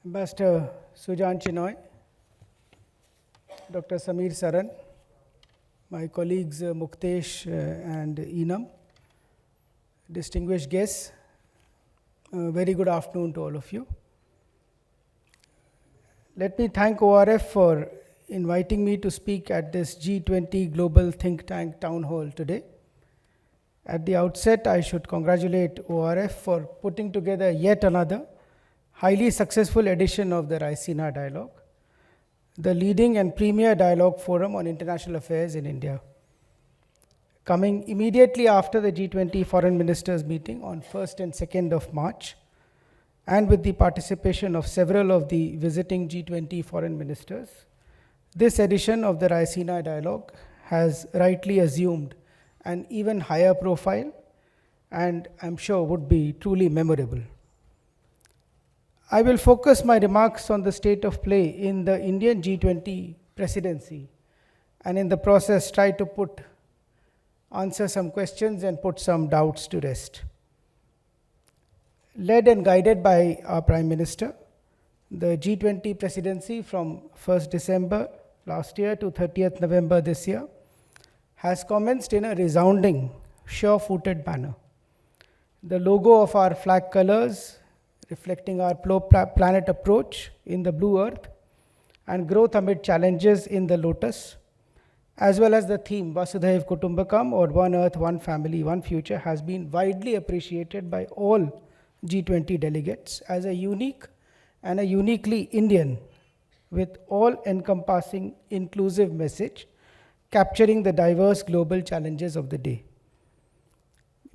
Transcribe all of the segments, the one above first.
Ambassador Sujan Chinoy, Dr. Samir Saran, my colleagues Muktesh and Enam, distinguished guests, very good afternoon to all of you. Let me thank ORF for inviting me to speak at this G20 Global Think Tank Town Hall today. At the outset, I should congratulate ORF for putting together yet another highly successful edition of the Raisina Dialogue, the leading and premier dialogue forum on international affairs in India. Coming immediately after the G20 Foreign Ministers meeting on 1st and 2nd of March, and with the participation of several of the visiting G20 foreign ministers, this edition of the Raisina Dialogue has rightly assumed an even higher profile and I'm sure would be truly memorable. I will focus my remarks on the state of play in the Indian G20 Presidency and in the process try to answer some questions and put some doubts to rest. Led and guided by our Prime Minister, the G20 Presidency from 1st December last year to 30th November this year has commenced in a resounding, sure-footed manner. The logo of our flag colors reflecting our planet approach in the blue earth and growth amid challenges in the lotus, as well as the theme Vasudhaiv Kutumbakam or One Earth, One Family, One Future has been widely appreciated by all G20 delegates as a unique and a uniquely Indian with all-encompassing inclusive message capturing the diverse global challenges of the day.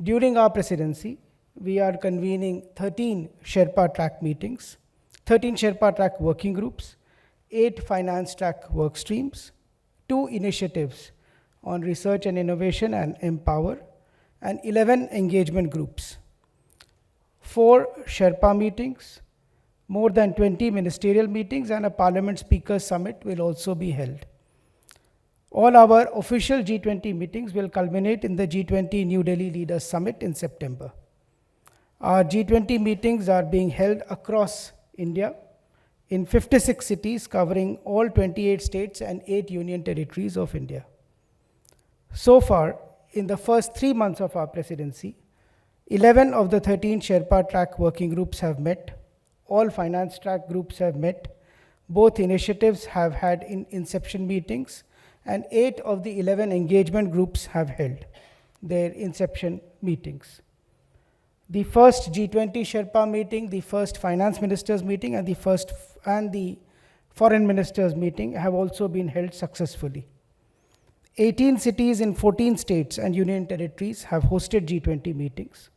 During our presidency, we are convening 13 Sherpa track meetings, 13 Sherpa track working groups, 8 finance track work streams, 2 initiatives on research and innovation and empower, and 11 engagement groups, 4 Sherpa meetings, more than 20 ministerial meetings, and a Parliament Speakers Summit will also be held. All our official G20 meetings will culminate in the G20 New Delhi Leaders Summit in September. Our G20 meetings are being held across India in 56 cities covering all 28 states and 8 union territories of India. So far, in the first 3 months of our presidency, 11 of the 13 Sherpa track working groups have met, all finance track groups have met, both initiatives have had inception meetings, and 8 of the 11 engagement groups have held their inception meetings. The first G20 Sherpa meeting, the first finance ministers meeting, and the foreign ministers meeting have also been held successfully. 18 cities in 14 states and union territories have hosted G20 meetings.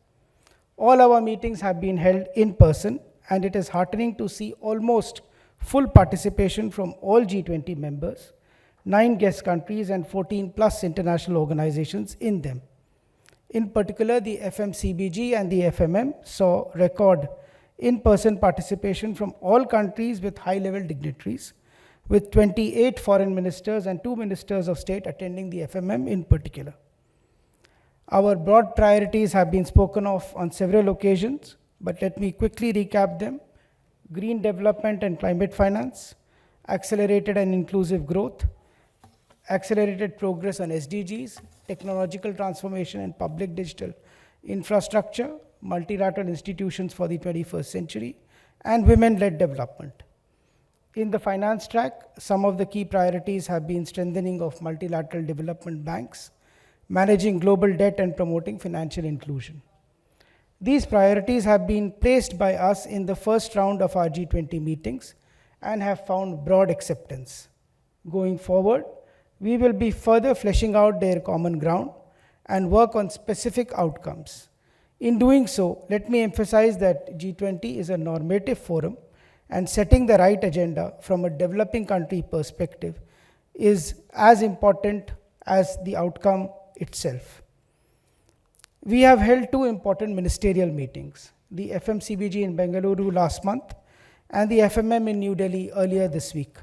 All our meetings have been held in person, and it is heartening to see almost full participation from all G20 members, 9 guest countries and 14 plus international organizations in them. In particular, the FMCBG and the FMM saw record in-person participation from all countries with high-level dignitaries, with 28 foreign ministers and 2 ministers of state attending the FMM in particular. Our broad priorities have been spoken of on several occasions, but let me quickly recap them. Green development and climate finance, accelerated and inclusive growth, accelerated progress on SDGs, technological transformation and public digital infrastructure, multilateral institutions for the 21st century, and women-led development. In the finance track, some of the key priorities have been strengthening of multilateral development banks, managing global debt, and promoting financial inclusion. These priorities have been placed by us in the first round of our G20 meetings and have found broad acceptance. Going forward, we will be further fleshing out their common ground and work on specific outcomes. In doing so, let me emphasize that G20 is a normative forum, and setting the right agenda from a developing country perspective is as important as the outcome itself. We have held 2 important ministerial meetings, the FMCBG in Bengaluru last month and the FMM in New Delhi earlier this week.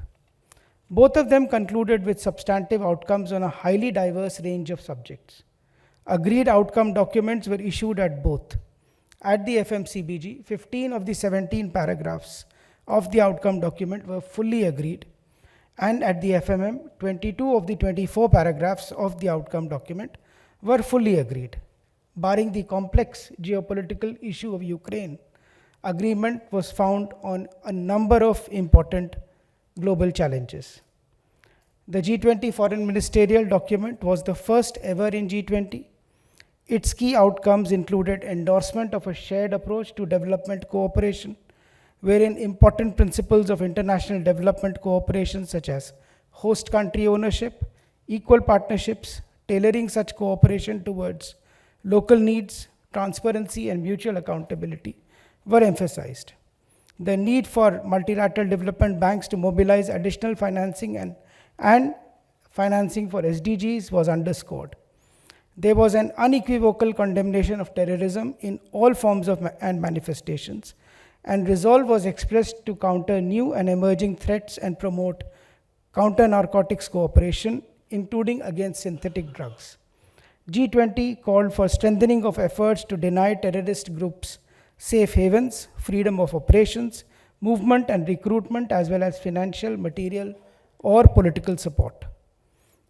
Both of them concluded with substantive outcomes on a highly diverse range of subjects. Agreed outcome documents were issued at both. At the FMCBG, 15 of the 17 paragraphs of the outcome document were fully agreed, and at the FMM, 22 of the 24 paragraphs of the outcome document were fully agreed. Barring the complex geopolitical issue of Ukraine, agreement was found on a number of important global challenges. The G20 Foreign Ministerial document was the first ever in G20. Its key outcomes included endorsement of a shared approach to development cooperation, wherein important principles of international development cooperation such as host country ownership, equal partnerships, tailoring such cooperation towards local needs, transparency, and mutual accountability were emphasized. The need for multilateral development banks to mobilize additional financing and financing for SDGs was underscored. There was an unequivocal condemnation of terrorism in all forms and manifestations, and resolve was expressed to counter new and emerging threats and promote counter-narcotics cooperation, including against synthetic drugs. G20 called for strengthening of efforts to deny terrorist groups safe havens, freedom of operations, movement and recruitment, as well as financial, material, or political support.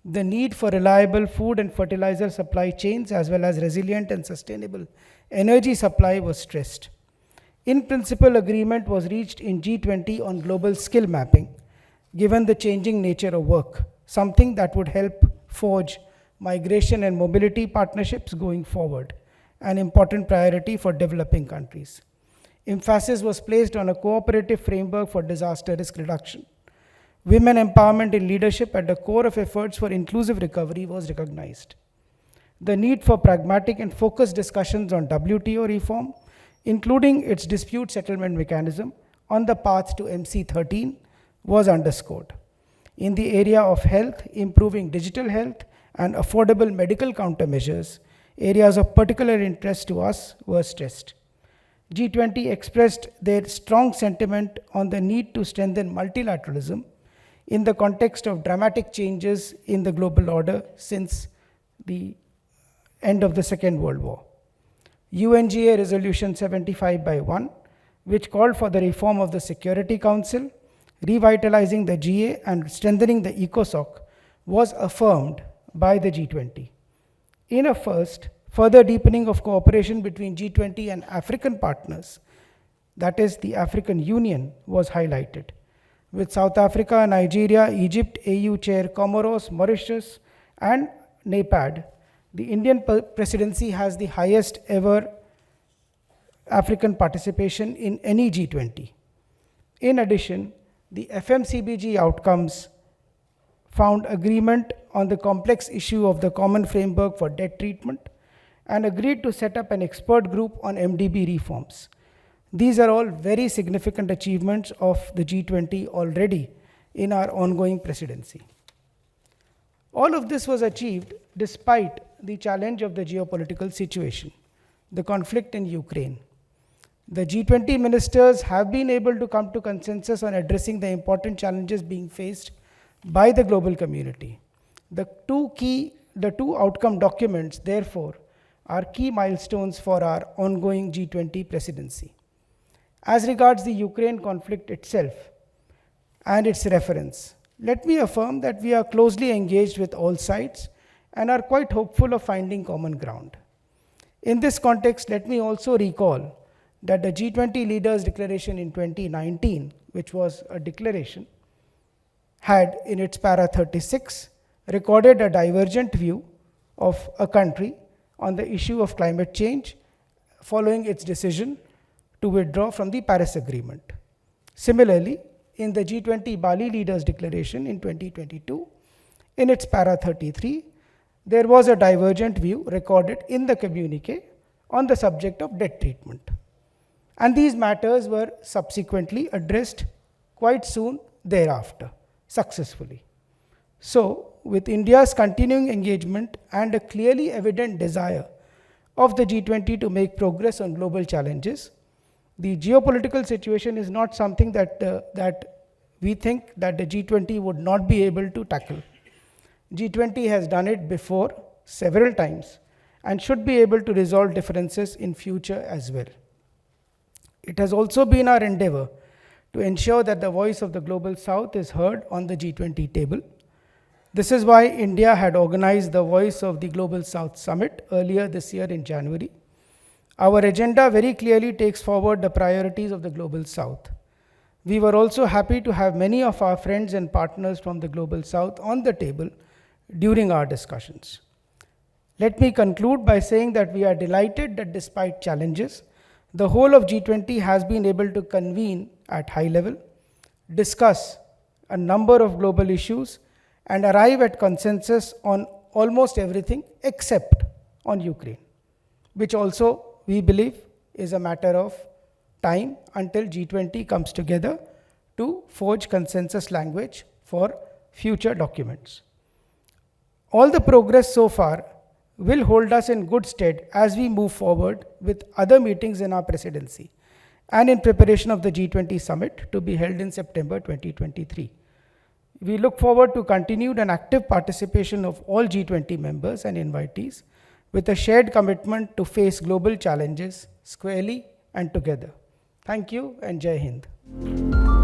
The need for reliable food and fertilizer supply chains, as well as resilient and sustainable energy supply, was stressed. In principle, agreement was reached in G20 on global skill mapping, given the changing nature of work, something that would help forge migration and mobility partnerships going forward, an important priority for developing countries. Emphasis was placed on a cooperative framework for disaster risk reduction. Women empowerment in leadership at the core of efforts for inclusive recovery was recognized. The need for pragmatic and focused discussions on WTO reform, including its dispute settlement mechanism on the path to MC13, was underscored. In the area of health, improving digital health and affordable medical countermeasures, areas of particular interest to us, were stressed. G20 expressed their strong sentiment on the need to strengthen multilateralism in the context of dramatic changes in the global order since the end of the Second World War. UNGA Resolution 75/1, which called for the reform of the Security Council, revitalizing the GA and strengthening the ECOSOC, was affirmed by the G20. In a further deepening of cooperation between G20 and African partners, that is, the African Union, was highlighted, with South Africa, Nigeria, Egypt, AU Chair, Comoros, Mauritius, and NEPAD. The Indian presidency has the highest ever African participation in any G20. In addition, the FMCBG outcomes found agreement on the complex issue of the common framework for debt treatment and agreed to set up an expert group on MDB reforms. These are all very significant achievements of the G20 already in our ongoing presidency. All of this was achieved despite the challenge of the geopolitical situation, the conflict in Ukraine. The G20 ministers have been able to come to consensus on addressing the important challenges being faced by the global community. The two outcome documents, therefore, are key milestones for our ongoing G20 presidency. As regards the Ukraine conflict itself and its reference, let me affirm that we are closely engaged with all sides and are quite hopeful of finding common ground. In this context, let me also recall that the G20 Leaders Declaration in 2019, which was a declaration, had in its para 36 recorded a divergent view of a country on the issue of climate change following its decision to withdraw from the Paris Agreement. Similarly, in the G20 Bali Leaders Declaration in 2022, in its para 33, there was a divergent view recorded in the communique on the subject of debt treatment. And these matters were subsequently addressed quite soon thereafter, successfully. So, with India's continuing engagement and a clearly evident desire of the G20 to make progress on global challenges, the geopolitical situation is not something that we think that the G20 would not be able to tackle. G20 has done it before several times and should be able to resolve differences in future as well. It has also been our endeavor to ensure that the voice of the Global South is heard on the G20 table. This is why India had organized the Voice of the Global South Summit earlier this year in January. Our agenda very clearly takes forward the priorities of the Global South. We were also happy to have many of our friends and partners from the Global South on the table during our discussions. Let me conclude by saying that we are delighted that despite challenges, the whole of G20 has been able to convene at high level, discuss a number of global issues, and arrive at consensus on almost everything except on Ukraine, which also we believe is a matter of time until G20 comes together to forge consensus language for future documents. All the progress so far will hold us in good stead as we move forward with other meetings in our presidency and in preparation of the G20 summit to be held in September 2023. We look forward to continued and active participation of all G20 members and invitees with a shared commitment to face global challenges squarely and together. Thank you and Jai Hind.